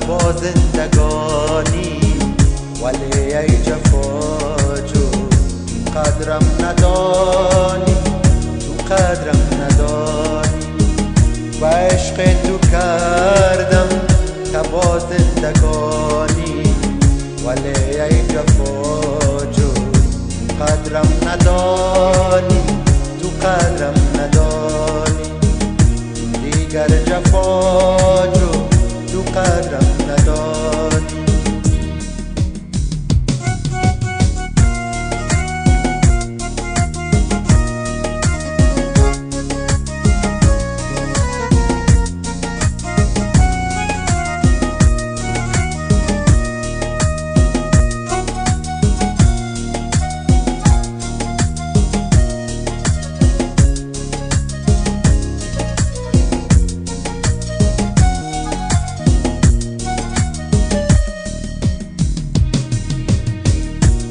تبا زندگانی، ولی ای جفاجو قدرم ندانی، تو قدرم ندانی. و عشق تو کردم تبا زندگانی، ولی ای جفاجو قدرم ندانی، تو قدرم ندانی. دیگر جفاجو تو قدرم ندانی.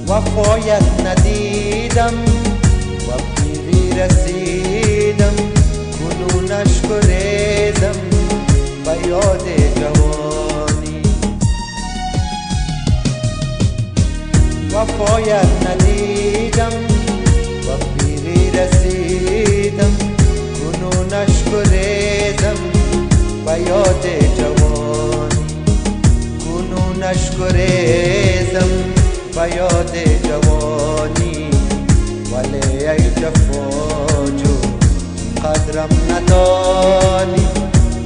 وفایت ندیدم و پیری رسیدم، کنونش گریزم به یاد جوانی. وفایت ندیدم و پیری رسیدم، کنونش گریزم به یاد جوانی. کنونش گریزم به یاد جوانی، ولی ای جفاجو قدرم ندانی،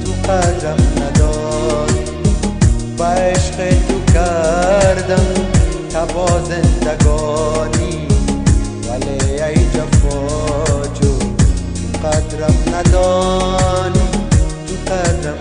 تو قدرم ندانی. با عشق تو کردم تبا زندگانی، ولی ای جفاجو قدرم ندانی، تو قدرم